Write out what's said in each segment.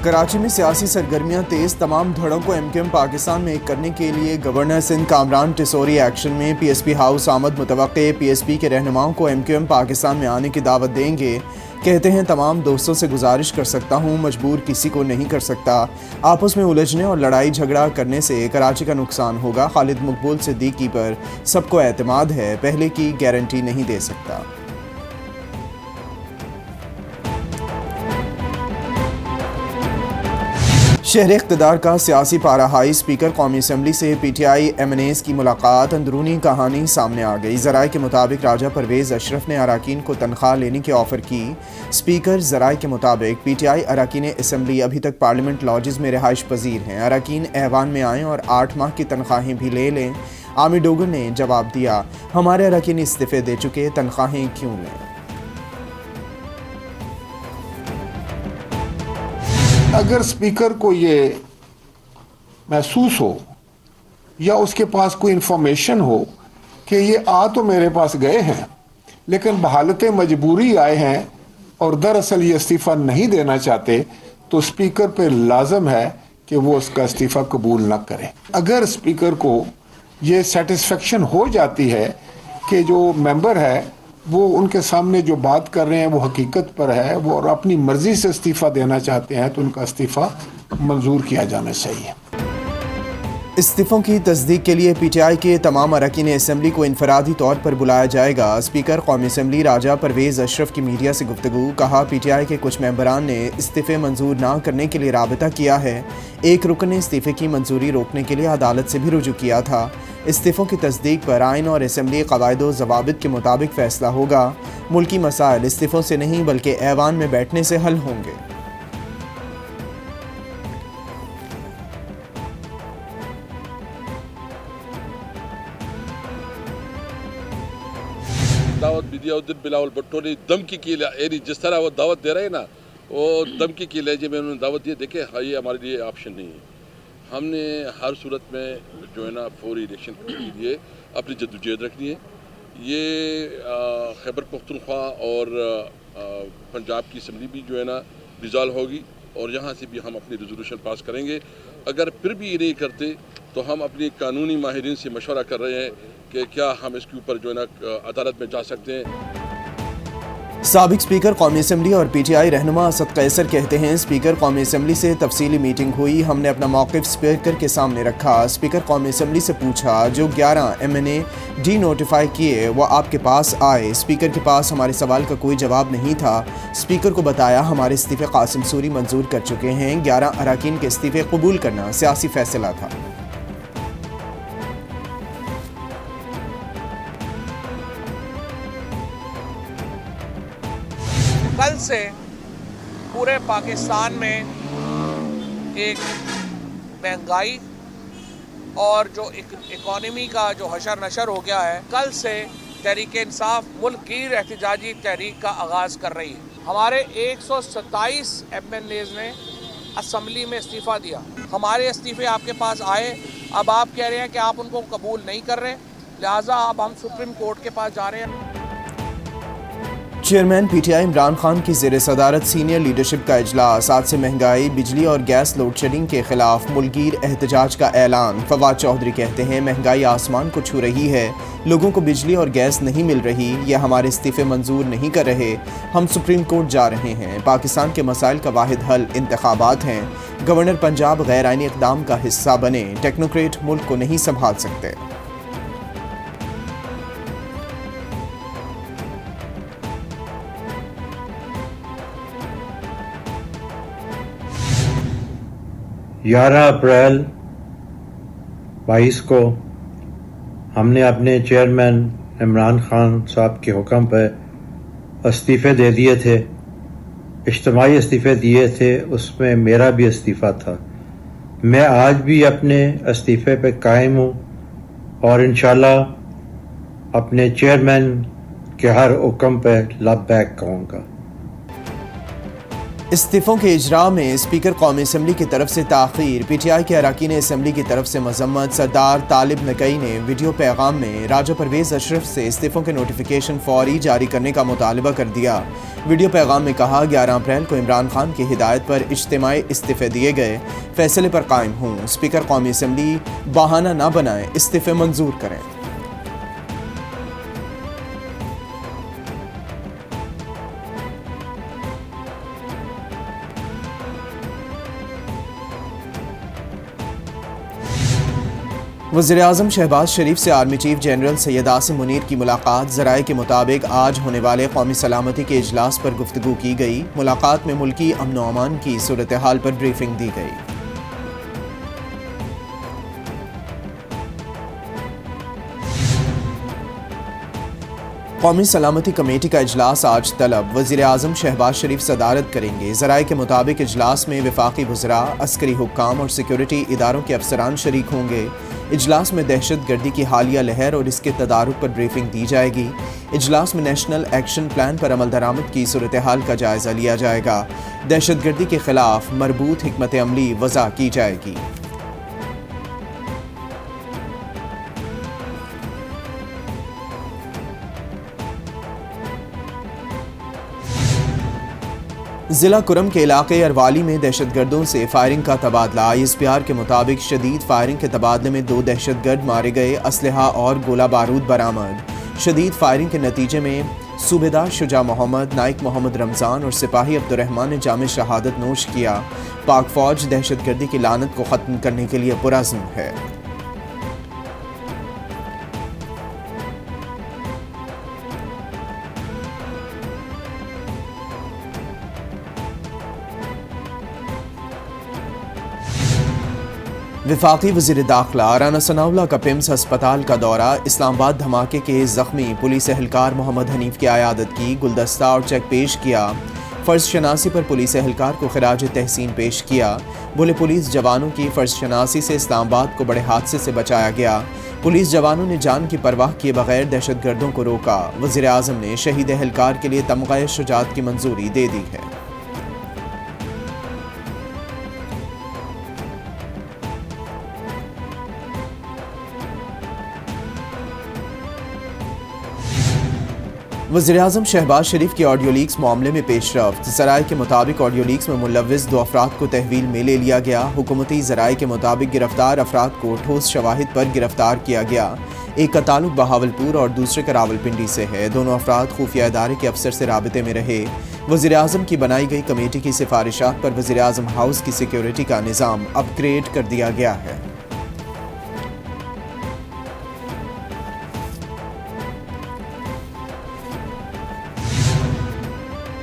کراچی میں سیاسی سرگرمیاں تیز، تمام دھڑوں کو ایم کیو ایم پاکستان میں ایک کرنے کے لیے گورنر سندھ کامران ٹیسوری ایکشن میں، پی ایس پی ہاؤس آمد متوقع، پی ایس پی کے رہنماؤں کو ایم کیو ایم پاکستان میں آنے کی دعوت دیں گے، کہتے ہیں تمام دوستوں سے گزارش کر سکتا ہوں، مجبور کسی کو نہیں کر سکتا، آپس میں الجھنے اور لڑائی جھگڑا کرنے سے کراچی کا نقصان ہوگا، خالد مقبول صدیقی پر سب کو اعتماد ہے، پہلے کی گارنٹی نہیں دے سکتا۔ شہر اقتدار کا سیاسی پارہ ہائی، اسپیکر قومی اسمبلی سے P T I M N As کی ملاقات، اندرونی کہانی سامنے آ گئی۔ ذرائع کے مطابق راجہ پرویز اشرف نے اراکین کو تنخواہ لینے کی آفر کی۔ اسپیکر ذرائع کے مطابق پی ٹی آئی اراکین اسمبلی ابھی تک پارلیمنٹ لاجز میں رہائش پذیر ہیں، اراکین ایوان میں آئیں اور 8 ماہ کی تنخواہیں بھی لے لیں۔ عامر ڈوگر نے جواب دیا، ہمارے اراکین استعفے دے چکے، تنخواہیں کیوں لیں؟ اگر اسپیکر کو یہ محسوس ہو یا اس کے پاس کوئی انفارمیشن ہو کہ یہ تو میرے پاس گئے ہیں لیکن بحالت مجبوری آئے ہیں اور دراصل یہ استعفیٰ نہیں دینا چاہتے، تو اسپیکر پہ لازم ہے کہ وہ اس کا استعفیٰ قبول نہ کرے۔ اگر اسپیکر کو یہ سیٹسفیکشن ہو جاتی ہے کہ جو ممبر ہے وہ ان کے سامنے جو بات کر رہے ہیں وہ حقیقت پر ہے، وہ اور اپنی مرضی سے استعفیٰ دینا چاہتے ہیں، تو ان کا استعفیٰ منظور کیا جانا چاہیے۔ استعفوں کی تصدیق کے لیے پی ٹی آئی کے تمام اراکین اسمبلی کو انفرادی طور پر بلایا جائے گا۔ اسپیکر قومی اسمبلی راجہ پرویز اشرف کی میڈیا سے گفتگو، کہا پی ٹی آئی کے کچھ ممبران نے استعفے منظور نہ کرنے کے لیے رابطہ کیا ہے، ایک رکن نے استعفے کی منظوری روکنے کے لیے عدالت سے بھی رجوع کیا تھا۔ استعفوں کی تصدیق پر آئین اور اسمبلی قواعد و ضوابط کے مطابق فیصلہ ہوگا۔ ملکی مسائل استعفوں سے نہیں بلکہ ایوان میں بیٹھنے سے حل ہوں گے۔ دعوت بھی دیا ادھر بلاول بھٹو نے دھمکی کی جس طرح وہ دعوت دے رہے ہیں نا، وہ دھمکی کی لہجے میں انہوں نے دعوت دی۔ دیکھیں یہ ہمارے لیے آپشن نہیں ہے، ہم نے ہر صورت میں جو ہے نا فوری الیکشن کے لیے اپنی جدوجہد رکھنی ہے۔ یہ خیبر پختونخوا اور پنجاب کی اسمبلی بھی جو ہے نا ڈیزالو ہوگی اور یہاں سے بھی ہم اپنی ریزولوشن پاس کریں گے۔ اگر پھر بھی یہ نہیں کرتے تو ہم اپنی قانونی ماہرین سے مشورہ کر رہے ہیں کہ کیا ہم اس کے اوپر جو ہے نا عدالت میں جا سکتے ہیں۔ سابق اسپیکر قومی اسمبلی اور پی ٹی آئی رہنما اسد قیصر کہتے ہیں، اسپیکر قومی اسمبلی سے تفصیلی میٹنگ ہوئی، ہم نے اپنا موقف اسپیکر کے سامنے رکھا۔ اسپیکر قومی اسمبلی سے پوچھا، جو 11 ایم این اے ڈی نوٹیفائی کیے وہ آپ کے پاس آئے، اسپیکر کے پاس ہمارے سوال کا کوئی جواب نہیں تھا۔ اسپیکر کو بتایا ہمارے استعفے قاسم سوری منظور کر چکے ہیں، 11 اراکین کے استعفے قبول کرنا سیاسی فیصلہ تھا۔ کل سے پورے پاکستان میں ایک مہنگائی اور جو اکانومی کا جو حشر نشر ہو گیا ہے، کل سے تحریک انصاف ملک گیر احتجاجی تحریک کا آغاز کر رہی ہے۔ ہمارے 127 ایم این ایز نے اسمبلی میں استعفیٰ دیا، ہمارے استعفے آپ کے پاس آئے، اب آپ کہہ رہے ہیں کہ آپ ان کو قبول نہیں کر رہے، لہٰذا اب ہم سپریم کورٹ کے پاس جا رہے ہیں۔ چیئرمین پی ٹی آئی عمران خان کی زیر صدارت سینئر لیڈرشپ کا اجلاس، آج سے مہنگائی، بجلی اور گیس لوڈ شیڈنگ کے خلاف ملکگیر احتجاج کا اعلان۔ فواد چودھری کہتے ہیں مہنگائی آسمان کو چھو رہی ہے، لوگوں کو بجلی اور گیس نہیں مل رہی، یہ ہمارے استعفے منظور نہیں کر رہے، ہم سپریم کورٹ جا رہے ہیں۔ پاکستان کے مسائل کا واحد حل انتخابات ہیں، گورنر پنجاب غیر آئینی اقدام کا حصہ بنے، ٹیکنوکریٹ ملک کو نہیں سنبھال سکتے۔ گیارہ اپریل 22 کو ہم نے اپنے چیئرمین عمران خان صاحب کے حکم پر استعفے دے دیے تھے، اجتماعی استعفے دیے تھے، اس میں میرا بھی استعفیٰ تھا۔ میں آج بھی اپنے استعفے پہ قائم ہوں اور انشاءاللہ اپنے چیئرمین کے ہر حکم پہ لبیک کہوں گا۔ इस्तीफ़ों के इजरा में स्पीकर कौमी असम्बली की तरफ से ताख़ीर, पीटीआई के अरकान असम्बली की तरफ से मजम्मत। सरदार तालिब नकई ने वीडियो पैगाम में राजा परवेज़ अशरफ से इस्तीफ़ों के नोटिफिकेशन फौरी जारी करने का मुतालबा कर दिया। वीडियो पैगाम में कहा, 11 अप्रैल को इमरान खान की हिदायत पर इज्तिमाई इस्तीफ़े दिए गए, फैसले पर कायम हूँ। स्पीकर कौमी असम्बली बहाना ना बनाएं, इस्तीफ़े मंजूर करें। वज़ीर-ए-आज़म शहबाज शरीफ से army chief general Syed Asim Munir की मुलाकात। ज़राए के मुताबिक आज होने वाले कौमी सलामती के इजलास पर गुफ्तगू की गई। मुलाकात में मुल्की अमन व अमान की सूरत हाल पर ब्रीफिंग दी गई। कौमी सलामती कमेटी का इजलास आज तलब, वज़ीर-ए-आज़म शहबाज शरीफ सदारत करेंगे। ज़राए के मुताबिक इजलास में वफाकी वज़रा, अस्करी हुक्काम और सिक्योरिटी इदारों के अफसरान शरीक होंगे। इजलास में दहशत गर्दी की हालिया लहर और इसके तदारुक पर ब्रीफिंग दी जाएगी। इजलास में नेशनल एक्शन प्लान पर अमल दरामद की सूरत हाल का जायज़ा लिया जाएगा। दहशत गर्दी के खिलाफ मरबूत हिकमत अमली वज़ा की जाएगी। ज़िला कुरम के इलाके अरवाली में दहशतगर्दों से फायरिंग का तबादला। ISPR के मुताबिक शदीद फायरिंग के तबादले में 2 दहशतगर्द मारे गए, असलहा और गोला बारूद बरामद। शदीद फायरिंग के नतीजे में सूबेदार शुजा मोहम्मद, नाइक मोहम्मद रमज़ान और सिपाही अब्दुर्रहमान ने जामे शहादत नोश किया। पाक फ़ौज दहशतगर्दी की लानत को ख़त्म करने के लिए पुरअज़्म है। वफाकी वज़ीर दाखिला राना सनाउल्लाह का पिम्स हस्पताल का दौरा। इस्लामाबाद धमाके के ज़ख्मी पुलिस एहलकार मोहम्मद हनीफ की आयादत की, गुलदस्ता और चेक पेश किया। फ़र्ज शनासी पर पुलिस एहलकार को खिराज तहसीन पेश किया। बोले, पुलिस जवानों की फ़र्ज शनासी से इस्लामाबाद को बड़े हादसे से बचाया गया। पुलिस जवानों ने जान की परवाह किए बगैर दहशतगर्दों को रोका। वज़ीर-ए-आज़म ने शहीद एहलकार के लिए तमग़े शुजाअत की मंजूरी दे दी है। वज़ीर-ए-आज़म शहबाज शरीफ की ऑडियो लीक्स मामले में पेशरफ्त। ज़राए के मुताबिक ऑडियो लीक्स में मुलव्विस 2 अफराद को तहवील में ले लिया गया। हुकूमती ज़राए के मुताबिक गिरफ्तार अफराद को ठोस शवाहिद पर गिरफ्तार किया गया। एक का ताल्लुक बहावलपुर और दूसरे का रावलपिंडी से है। दोनों अफराद खुफिया इदारे के अफसर से राबिते में रहे। वज़ीर-ए-आज़म की बनाई गई कमेटी की सिफारिशात पर वज़ीर-ए-आज़म हाउस की सिक्योरिटी का निज़ाम अपग्रेड कर दिया गया है।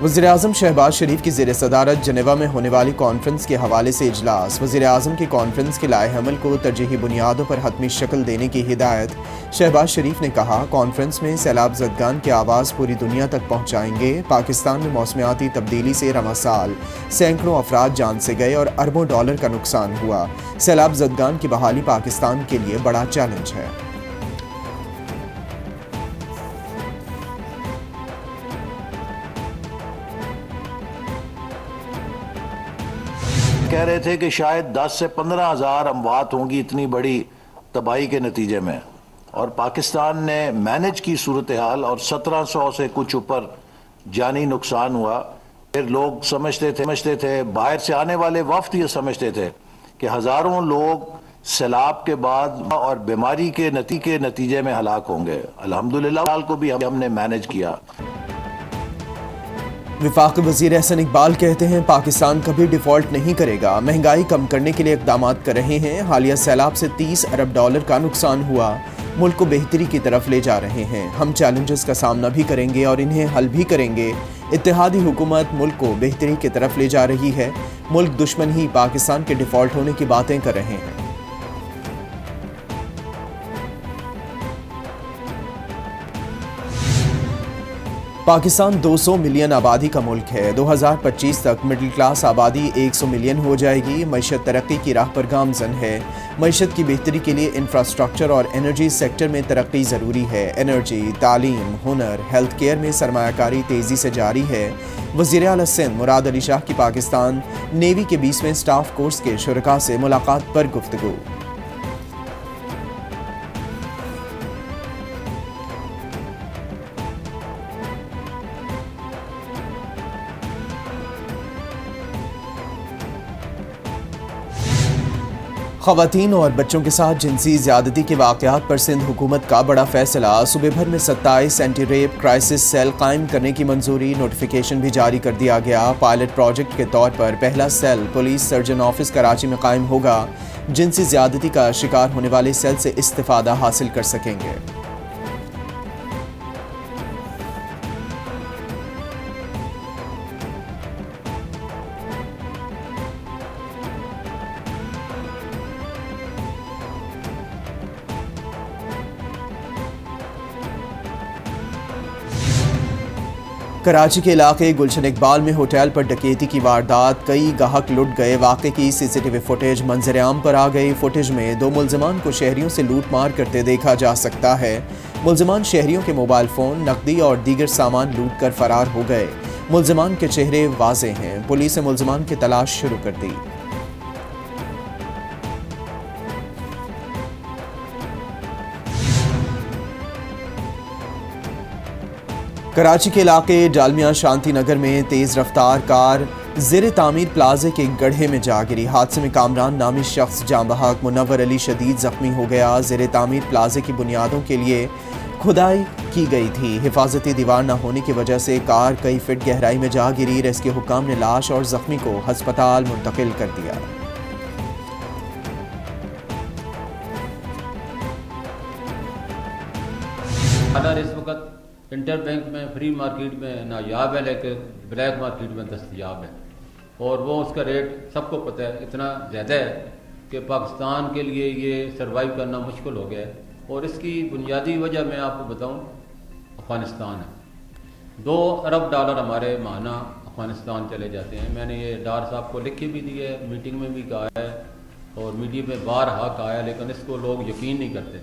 वज़ीर-ए-आज़म शहबाज शरीफ की ज़ेर सदारत जनेवा में होने वाली कॉन्फ्रेंस के हवाले से इजलास। वज़ीर-ए-आज़म की कॉन्फ्रेंस के लाए अमल को तरजीही बुनियादों पर हतमी शक्ल देने की हिदायत। शहबाज शरीफ ने कहा, कॉन्फ्रेंस में सैलाब ज़दगान की आवाज़ पूरी दुनिया तक पहुँचाएंगे। पाकिस्तान में मौसमियाती तब्दीली से रवा साल सैकड़ों अफराद जान से गए और अरबों डॉलर का नुकसान हुआ। सैलाब ज़दगान की बहाली पाकिस्तान के लिए बड़ा चैलेंज है। कह रहे थे कि शायद 10 से 15 हज़ार अमवात होंगी इतनी बड़ी तबाही के नतीजे में, और पाकिस्तान ने मैनेज की सूरत हाल और 1700 से कुछ ऊपर जानी नुकसान हुआ। फिर लोग समझते थे बाहर से आने वाले वफ्द ये समझते थे कि हज़ारों लोग सैलाब के बाद और बीमारी के नतीजे में हलाक होंगे। अल्हम्दुलिल्लाह को भी हमने मैनेज किया। वफाकी वज़ीर एहसन इकबाल कहते हैं, पाकिस्तान कभी डिफ़ॉल्ट नहीं करेगा। महंगाई कम करने के लिए इक़दाम कर रहे हैं। हालिया सैलाब से 30 अरब डॉलर का नुकसान हुआ। मुल्क को बेहतरी की तरफ ले जा रहे हैं। हम चैलेंजेस का सामना भी करेंगे और इन्हें हल भी करेंगे। इत्तेहादी हुकूमत मुल्क को बेहतरी की तरफ ले जा रही है। मुल्क दुश्मन ही पाकिस्तान के डिफ़ॉल्ट होने की बातें कर रहे हैं। पाकिस्तान 200 मिलियन आबादी का मुल्क है। 2025 तक मिडिल क्लास आबादी 100 मिलियन हो जाएगी। मईशत तरक्की की राह पर गामजन है। मईशत की बेहतरी के लिए इंफ्रास्ट्रक्चर और एनर्जी सेक्टर में तरक्की ज़रूरी है। एनर्जी, तालीम, हुनर, हेल्थ केयर में सरमायाकारी तेज़ी से जारी है। वज़ीर आला सिंध मुराद अली शाह की पाकिस्तान नेवी के 20वें स्टाफ कोर्स के शुरका से मुलाकात पर गुफ्तगू। ख़वातीन और बच्चों के साथ जिनसी ज़्यादती के वाक़यात पर सिंध हुकूमत का बड़ा फैसला। सूबे भर में 27 एंटी रेप क्राइसिस सेल कायम करने की मंजूरी। नोटिफिकेशन भी जारी कर दिया गया। पायलट प्रोजेक्ट के तौर पर पहला cell police surgeon office Karachi में कायम होगा। जिनसी ज़्यादती का शिकार होने वाले सेल से इस्तिफ़ादा हासिल कर सकेंगे। कराची के इलाके गुलशन इकबाल में होटल पर डकैती की वारदात। कई गाहक लुट गए। वाक़े की सीसीटीवी फुटेज मंजर-ए-आम पर आ गई। फुटेज में 2 मुलजमान को शहरियों से लूट मार करते देखा जा सकता है। मुलजमान शहरियों के मोबाइल फ़ोन, नकदी और दीगर सामान लूट कर फरार हो गए। मुलजमान के चेहरे वाज़ेह हैं। पुलिस ने मुलजमान की तलाश शुरू कर दी। कराची के इलाके डालमिया शांति नगर में तेज़ रफ्तार कार ज़ेर तामीर प्लाजे के गड्ढे में जा गिरी। हादसे में कामरान नामी शख्स जाँ बहक, मुनव्वर अली शदीद ज़ख्मी हो गया। ज़ेर तामीर प्लाजे की बुनियादों के लिए खुदाई की गई थी। हिफाजती दीवार न होने की वजह से कार कई फीट गहराई में जा गिरी। रेस्क्यू हुक्काम ने लाश और ज़ख्मी को हस्पताल मुंतकिल कर दिया। इस वक्त इंटर बैंक में फ्री मार्केट में नायाब है, लेकिन ब्लैक मार्केट में दस्तयाब है और वो उसका रेट सबको पता है इतना ज़्यादा है कि पाकिस्तान के लिए ये सर्वाइव करना मुश्किल हो गया है। और इसकी बुनियादी वजह मैं आपको बताऊं, अफ़गानिस्तान है। $2 अरब हमारे माना अफ़गानिस्तान चले जाते हैं। मैंने ये डार साहब को लिख के भी दिया है, मीटिंग में भी कहा है और मीडिया में बारहा कहा है, लेकिन इसको लोग यकीन नहीं करते।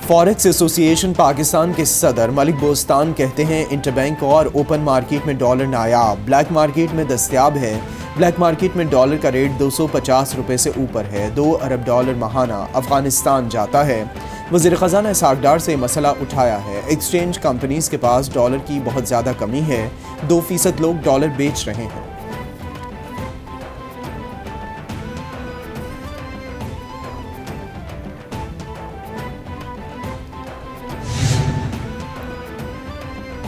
फॉरेक्स एसोसिएशन पाकिस्तान के सदर मलिक बोस्तान कहते हैं इंटरबैंक और ओपन मार्केट में डॉलर नायाब, ब्लैक मार्केट में दस्तयाब है। ब्लैक मार्केट में डॉलर का रेट 250 रुपये से ऊपर है। $2 अरब माहाना अफगानिस्तान जाता है। वज़ीर ख़ज़ाना इसहाक़ डार से मसला उठाया है। एक्सचेंज कंपनीज के पास डॉलर की बहुत ज़्यादा कमी है। 2% लोग डॉलर बेच रहे हैं।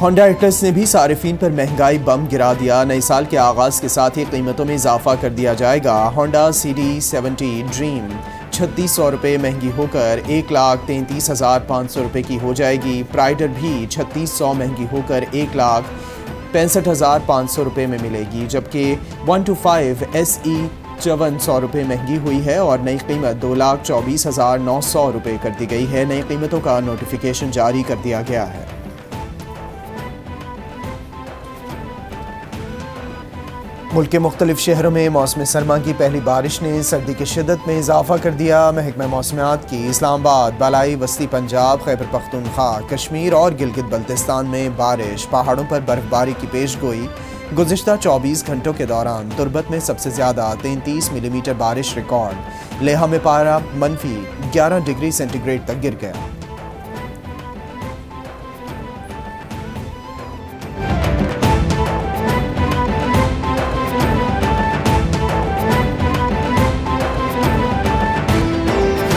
होंडा एटलस ने भी सारिफीन पर महंगाई बम गिरा दिया। नए साल के आगाज़ के साथ ही कीमतों में इजाफा कर दिया जाएगा। होंडा CD70 ड्रीम 3600 रुपये महंगी होकर 1,33,500 रुपये की हो जाएगी। प्राइडर भी 3600 महंगी होकर 1,65,500 रुपये में मिलेगी, जबकि 125 SE 5400 रुपये महंगी हुई है और नई कीमत 2,24,900 रुपये कर दी गई है। नई कीमतों का नोटिफिकेशन जारी कर दिया गया है। मुल्क के मुख्तलिफ शहरों में मौसम सरमा की पहली बारिश ने सर्दी की शिद्दत में इजाफा कर दिया। महकमा मौसमियात की इस्लामाबाद, बालाई वस्ती पंजाब, खैबर पख्तूनख्वा, कश्मीर और गिलगित बल्तिस्तान में बारिश, पहाड़ों पर बर्फबारी की पेशगोई। गुज़िश्ता 24 घंटों के दौरान तुर्बत में सबसे ज़्यादा 33 मिलीमीटर बारिश रिकॉर्ड। लेहा में पारा -11 डिग्री सेंटीग्रेड तक गिर गया।